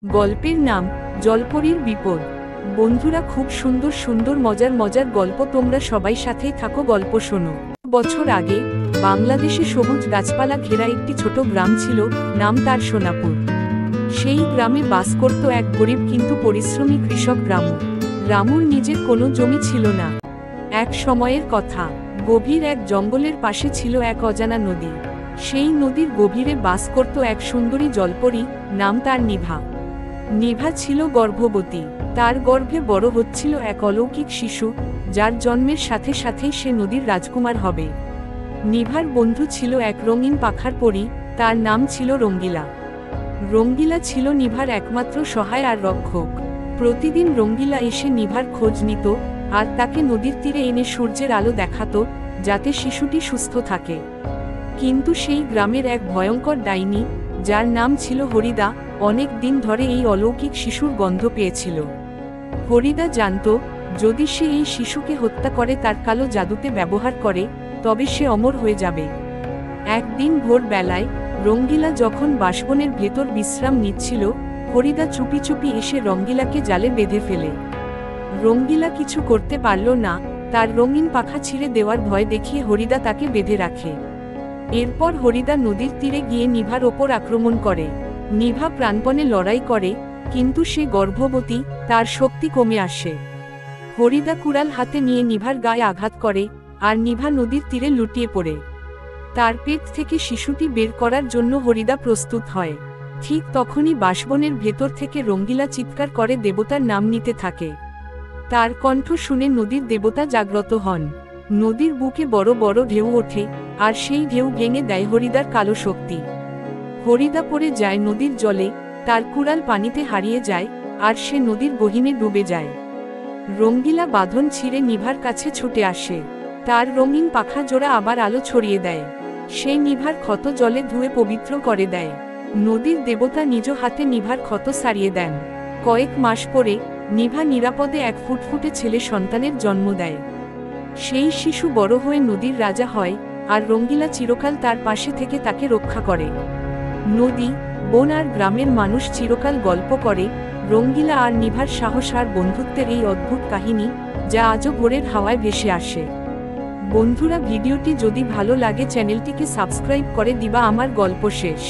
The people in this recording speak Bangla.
গল্পের নাম জলপরীর বিপদ। বন্ধুরা, খুব সুন্দর সুন্দর মজার মজার গল্প তোমরা সবাই সাথেই থাকো, গল্প শোনো। বছর আগে বাংলাদেশে সবুজ গাছপালা ঘেরা একটি ছোট গ্রাম ছিল, নাম তার সোনাপুর। সেই গ্রামে বাস করত এক গরিব কিন্তু পরিশ্রমী কৃষক রামু। রামুর নিজের কোনো জমি ছিল না। এক সময়ের কথা, গভীর এক জঙ্গলের পাশে ছিল এক অজানা নদী। সেই নদীর গভীরে বাস করত এক সুন্দরী জলপরী, নাম তার নিভা। নিভা ছিল গর্ভবতী। তার গর্ভে বড় হচ্ছিল এক অলৌকিক শিশু, যার জন্মের সাথে সাথেই সে নদীর রাজকুমার হবে। নিভার বন্ধু ছিল এক রঙিন পাখার পরী, তার নাম ছিল রঙ্গিলা। রঙ্গিলা ছিল নিভার একমাত্র সহায় আর রক্ষক। প্রতিদিন রঙ্গিলা এসে নিভার খোঁজ নিত আর তাকে নদীর তীরে এনে সূর্যের আলো দেখাতো, যাতে শিশুটি সুস্থ থাকে। কিন্তু সেই গ্রামের এক ভয়ঙ্কর ডাইনি, যার নাম ছিল হরিদা, অনেক দিন ধরে এই অলৌকিক শিশুর গন্ধ পেয়েছিল। হরিদা জানত, যদি সে এই শিশুকে হত্যা করে, তার কালো জাদুতে ব্যবহার করে, তবে সে অমর হয়ে যাবে। একদিন ভোর বেলায় রঙ্গিলা যখন বাঁশবনের ভেতর বিশ্রাম নিচ্ছিল, হরিদা চুপি চুপি এসে রঙ্গিলাকে জালে বেঁধে ফেলে। রঙ্গিলা কিছু করতে পারল না, তার রঙিন পাখা ছিঁড়ে দেওয়ার ভয় দেখিয়ে হরিদা তাকে বেঁধে রাখে। এরপর হরিদা নদীর তীরে গিয়ে নিভার ওপর আক্রমণ করে। নিভা প্রাণপণে লড়াই করে, কিন্তু সে গর্ভবতী, তার শক্তি কমে আসে। হরিদা কুড়াল হাতে নিয়ে নিভার গায়ে আঘাত করে, আর নিভা নদীর তীরে লুটিয়ে পড়ে। তার পেট থেকে শিশুটি বের করার জন্য হরিদা প্রস্তুত হয়। ঠিক তখনই বাঁশবনের ভেতর থেকে রঙ্গিলা চিৎকার করে দেবতার নাম নিতে থাকে। তার কণ্ঠ শুনে নদীর দেবতা জাগ্রত হন। নদীর বুকে বড় বড় ঢেউ ওঠে, আর সেই ঢেউ ভেঙে দেয় হরিদার কালো শক্তি। হরিদা পড়ে যায় নদীর জলে, তার কুড়াল পানিতে হারিয়ে যায়, আর সে নদীর গহীনে ডুবে যায়। রঙ্গিলা বাঁধন ছিঁড়ে নিভার কাছে ছুটে আসে। তার রঙিন পাখা জোড়া আবার আলো ছড়িয়ে দেয়। সে নিভার ক্ষত জলে ধুয়ে পবিত্র করে দেয়। নদীর দেবতা নিজ হাতে নিভার ক্ষত সারিয়ে দেন। কয়েক মাস পরে নিভা নিরাপদে এক ফুটফুটে ছেলে সন্তানের জন্ম দেয়। সেই শিশু বড় হয়ে নদীর রাজা হয়, আর রঙ্গিলা চিরকাল তার পাশে থেকে তাকে রক্ষা করে। নদী, বন আর গ্রামের মানুষ চিরকাল গল্প করে রঙ্গিলা আর নিভার সাহস আর বন্ধুত্বের এই অদ্ভুত কাহিনী, যা আজও ভোরের হাওয়ায় ভেসে আসে। বন্ধুরা, ভিডিওটি যদি ভালো লাগে চ্যানেলটিকে সাবস্ক্রাইব করে দিবা। আমার গল্প শেষ।